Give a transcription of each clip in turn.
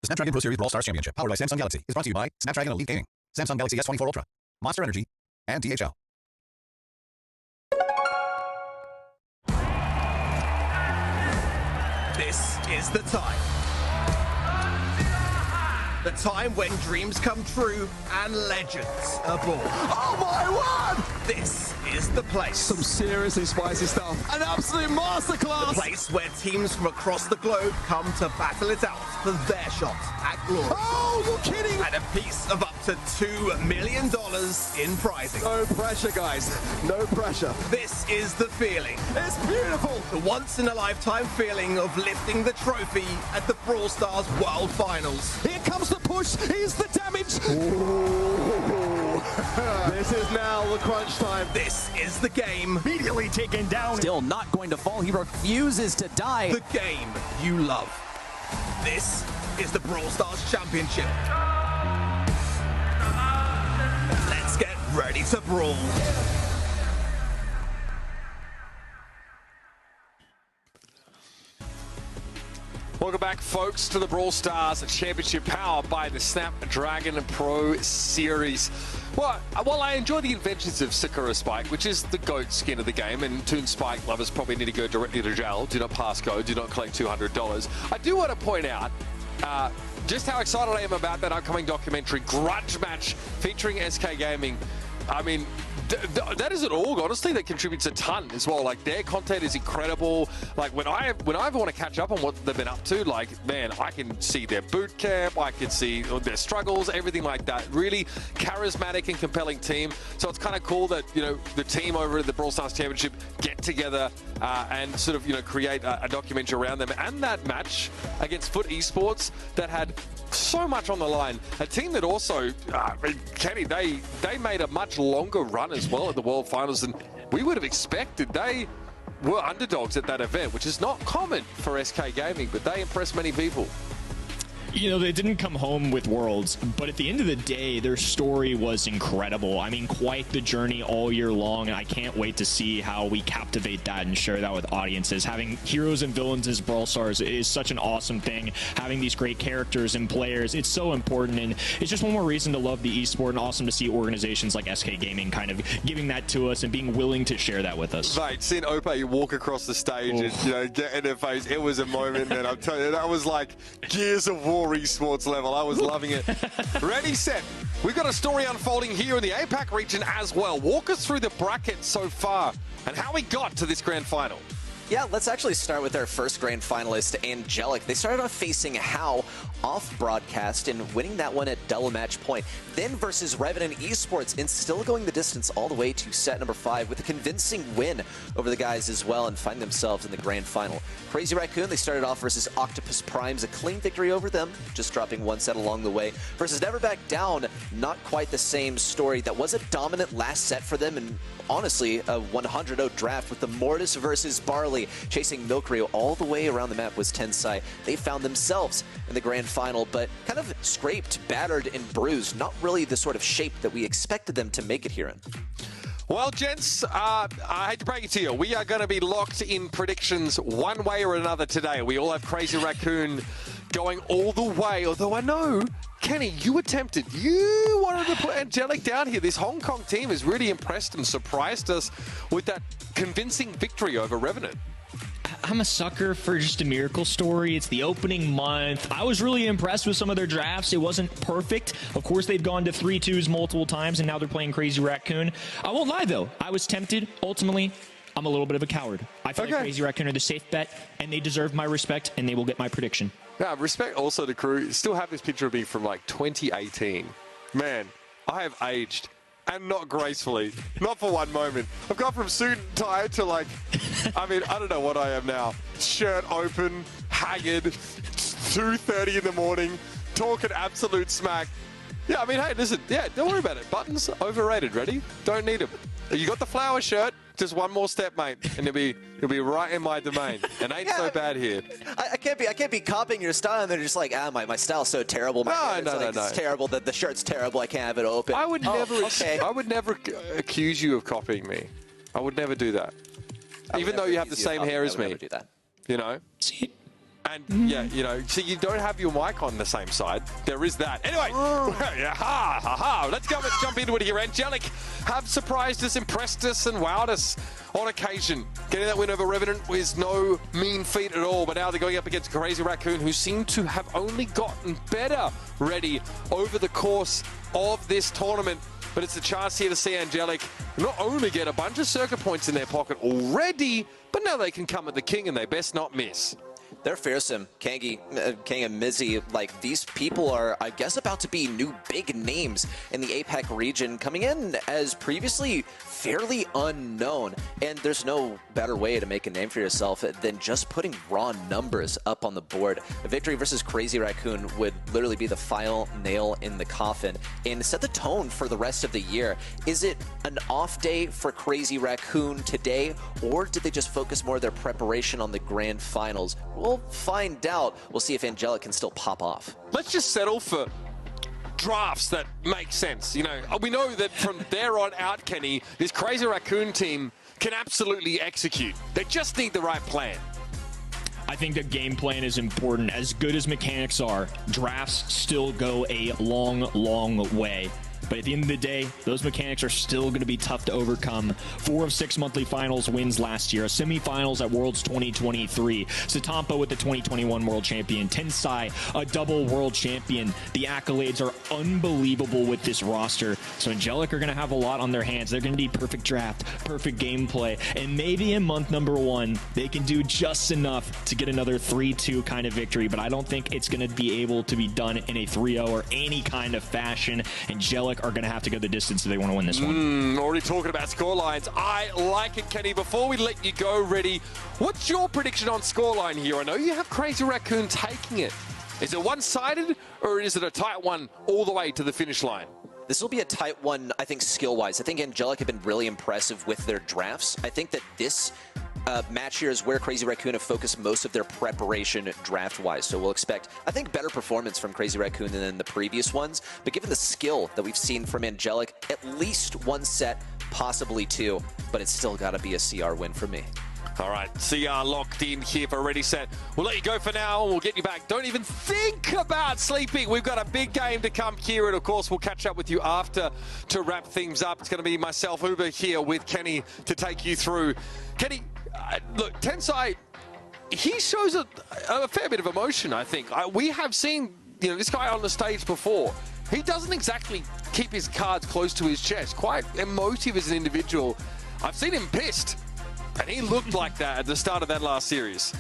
The Snapdragon Pro Series Brawl Stars Championship, powered by Samsung Galaxy, is brought to you by Snapdragon Elite Gaming, Samsung Galaxy S24 Ultra, Monster Energy, and DHL. This is the time. The time when dreams come true and legends are born. Oh my word! This is the place. Some seriously spicy stuff. An absolute masterclass! The place where teams from across the globe come to battle it out for their shot at glory. Oh, you're kidding! And a piece of up to $2 million in prizing. No pressure, guys. No pressure. This is the feeling. It's beautiful! The once-in-a-lifetime feeling of lifting the trophy at the Brawl Stars World Finals. Here comes the push. Here's the damage. This is now the crunch time. This is the game. Immediately taken down. Still not going to fall. He refuses to die. The game you love. This is the Brawl Stars Championship. Let's get ready to brawl. Welcome back, folks, to the Brawl Stars Championship, powered by the Snapdragon Pro Series. Well, while I enjoy the inventions of Sakura Spike, which is the GOAT skin of the game, and Toon Spike lovers probably need to go directly to jail, do not pass go, do not collect $200, I do want to point out just how excited I am about that upcoming documentary, Grudge Match, featuring SK Gaming. I mean, that is an org, honestly, that contributes a ton as well. Like, their content is incredible. Like, when I ever want to catch up on what they've been up to, like, man, I can see their boot camp, I can see their struggles, everything like that. Really charismatic and compelling team. So it's kind of cool that, you know, the team over at the Brawl Stars Championship get together and sort of, you know, create a documentary around them. And that match against Foot Esports that had so much on the line. A team that also, Kenny, they made a much longer run as well at the World Finals than we would have expected. They were underdogs at that event, which is not common for SK Gaming, but they impressed many people. You know, they didn't come home with Worlds, but at the end of the day, their story was incredible. I mean, quite the journey all year long, and I can't wait to see how we captivate that and share that with audiences. Having heroes and villains as Brawl Stars is such an awesome thing. Having these great characters and players, it's so important, and it's just one more reason to love the esport, and awesome to see organizations like SK Gaming kind of giving that to us and being willing to share that with us. Mate, seeing Ope walk across the stage and, you know, get in her face, it was a moment, man. I'm telling you, that was like Gears of War esports level. I was loving it. Ready, set. We've got a story unfolding here in the APAC region as well. Walk us through the bracket so far and how we got to this grand final. Yeah, let's actually start with our first grand finalist, Angelic. They started off facing How off broadcast and winning that one at double match point. Then versus Revenant Esports and still going the distance all the way to set number 5 with a convincing win over the guys as well and find themselves in the grand final. Crazy Raccoon, they started off versus Octopus Primes, a clean victory over them, just dropping one set along the way. Versus Never Back Down, not quite the same story. That was a dominant last set for them and honestly a 100-0 draft with the Mortis versus Barley chasing Milkrio all the way around the map was Tensai. They found themselves in the grand final, but kind of scraped, battered, and bruised. Not really the sort of shape that we expected them to make it here in. Well, gents, I hate to break it to you. We are going to be locked in predictions one way or another today. We all have Crazy Raccoon going all the way, although I know, Kenny, you attempted. You wanted to put Angelic down here. This Hong Kong team has really impressed and surprised us with that convincing victory over Revenant. I'm a sucker for just a miracle story. It's the opening month. I was really impressed with some of their drafts. It wasn't perfect. Of course, they've gone to 3-2s multiple times, and now they're playing Crazy Raccoon. I won't lie, though. I was tempted. Ultimately, I'm a little bit of a coward. I feel like Crazy Raccoon are the safe bet, and they deserve my respect, and they will get my prediction. Yeah, respect also to crew. Still have this picture of me from like 2018. Man, I have aged. And not gracefully. Not for one moment. I've gone from suit and tie to like, I mean, I don't know what I am now. Shirt open, haggard, 2:30 in the morning, talking absolute smack. Yeah, I mean, hey, listen, yeah, don't worry about it. Buttons, overrated, ready? Don't need them. You got the flower shirt, just one more step, mate, and you'll be right in my domain. And ain't so bad here. I can't be copying your style, and they're just like, my style's so terrible. No. It's terrible. The shirt's terrible. I can't have it open. I would never accuse you of copying me. I would never do that. Even though you have the same hair as me. I would never do that. You know? See, And yeah, you know, so you don't have your mic on the same side. There is that. Anyway, let's go and jump into it here. Angelic have surprised us, impressed us, and wowed us on occasion. Getting that win over Revenant was no mean feat at all, but now they're going up against Crazy Raccoon, who seem to have only gotten better ready over the course of this tournament. But it's a chance here to see Angelic not only get a bunch of circuit points in their pocket already, but now they can come at the king and they best not miss. They're fearsome. Kangi, Kang and Mizzy, like, these people are, I guess, about to be new big names in the APAC region, coming in as previously fairly unknown. And there's no better way to make a name for yourself than just putting raw numbers up on the board. A victory versus Crazy Raccoon would literally be the final nail in the coffin and set the tone for the rest of the year. Is it an off day for Crazy Raccoon today, or did they just focus more of their preparation on the grand finals? We'll find out. We'll see if Angelic can still pop off. Let's just settle for drafts that make sense. You know, we know that from there on out, Kenny, this Crazy Raccoon team can absolutely execute. They just need the right plan. I think the game plan is important. As good as mechanics are, drafts still go a long, long way. But at the end of the day, those mechanics are still going to be tough to overcome. 4 of 6 monthly finals wins last year. A semifinals at Worlds 2023. Satampa with the 2021 world champion. Tensai, a double world champion. The accolades are unbelievable with this roster. So Angelic are going to have a lot on their hands. They're going to need perfect draft, perfect gameplay. And maybe in month number 1, they can do just enough to get another 3-2 kind of victory. But I don't think it's going to be able to be done in a 3-0 or any kind of fashion. Angelic are going to have to go the distance if they want to win this one. Already talking about scorelines. I like it, Kenny. Before we let you go, Ready, what's your prediction on scoreline here? I know you have Crazy Raccoon taking it. Is it one-sided, or is it a tight one all the way to the finish line? This will be a tight one, I think, skill-wise. I think Angelic have been really impressive with their drafts. I think that this match here is where Crazy Raccoon have focused most of their preparation draft-wise. So we'll expect, I think, better performance from Crazy Raccoon than in the previous ones. But given the skill that we've seen from Angelic, at least 1 set, possibly 2. But it's still got to be a CR win for me. All right, CR locked in here for Ready Set. We'll let you go for now. We'll get you back. Don't even think about sleeping. We've got a big game to come here. And, of course, we'll catch up with you after to wrap things up. It's going to be myself, Uber, here with Kenny to take you through. Kenny, look, Tensai, he shows a fair bit of emotion, I think. We have seen, you know, this guy on the stage before. He doesn't exactly keep his cards close to his chest. Quite emotive as an individual. I've seen him pissed. And he looked like that at the start of that last series.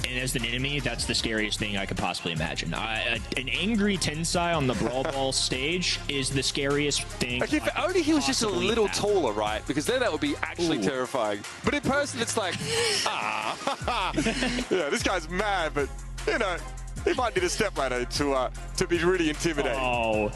And as an enemy, that's the scariest thing I could possibly imagine. An angry Tensai on the Brawl Ball stage is the scariest thing. Like if only he was just a little taller, right? Because then that would be actually terrifying. But in person, it's like, yeah, this guy's mad, but, you know, he might need a stepladder to be really intimidating. Oh,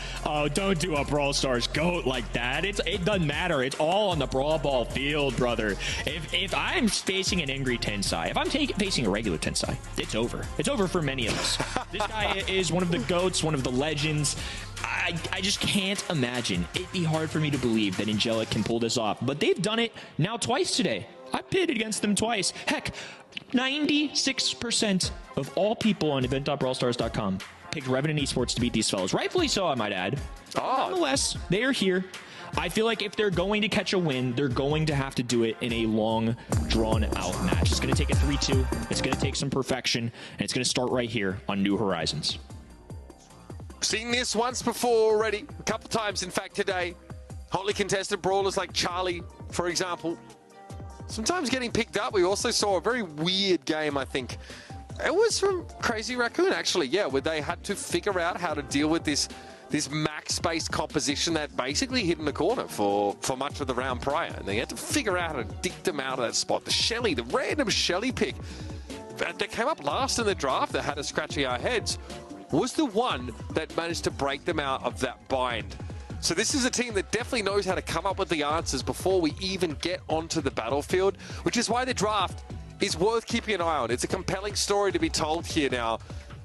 don't do a Brawl Stars GOAT like that. It doesn't matter. It's all on the Brawl Ball field, brother. If I'm facing an angry Tensai, if I'm facing a regular Tensai, it's over. It's over for many of us. This guy is one of the GOATs, one of the legends. I just can't imagine. It'd be hard for me to believe that Angelic can pull this off. But they've done it now twice today. I pitted against them twice. Heck, 96% of all people on event.brawlstars.com picked Revenant Esports to beat these fellows. Rightfully so, I might add. Nonetheless, they are here. I feel like if they're going to catch a win, they're going to have to do it in a long, drawn-out match. It's going to take a 3-2. It's going to take some perfection, and it's going to start right here on New Horizons. Seen this once before already. A couple times, in fact, today. Hotly contested brawlers like Charlie, for example. Sometimes getting picked up. We also saw a very weird game, I think. It was from Crazy Raccoon, actually, yeah, where they had to figure out how to deal with this max-based composition that basically hid in the corner for much of the round prior. And they had to figure out how to dig them out of that spot. The random Shelly pick that came up last in the draft that had us scratching our heads was the one that managed to break them out of that bind. So this is a team that definitely knows how to come up with the answers before we even get onto the battlefield, which is why the draft is worth keeping an eye on. It's a compelling story to be told here now.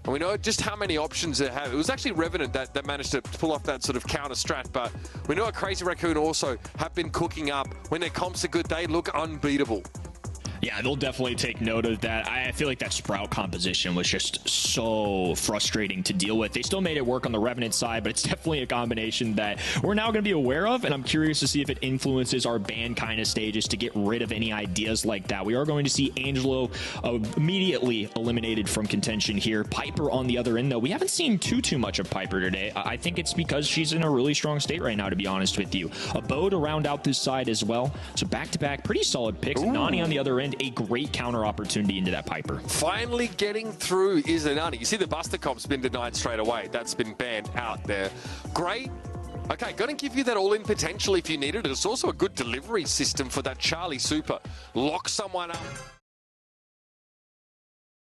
And we know just how many options they have. It was actually Revenant that managed to pull off that sort of counter strat, but we know a Crazy Raccoon also have been cooking up. When their comps are good, they look unbeatable. Yeah, they'll definitely take note of that. I feel like that Sprout composition was just so frustrating to deal with. They still made it work on the Revenant side, but it's definitely a combination that we're now going to be aware of, and I'm curious to see if it influences our ban kind of stages to get rid of any ideas like that. We are going to see Angelo immediately eliminated from contention here. Piper on the other end, though, we haven't seen too much of Piper today. I think it's because she's in a really strong state right now, to be honest with you. A bow to round out this side as well. So back-to-back, pretty solid picks. Nani on the other end, a great counter opportunity into that Piper. Finally getting through is the Nani. You see the Buster comp's been denied straight away. That's been banned out there. Great. Okay, going to give you that all-in potential if you need it. It's also a good delivery system for that Charlie Super. Lock someone up.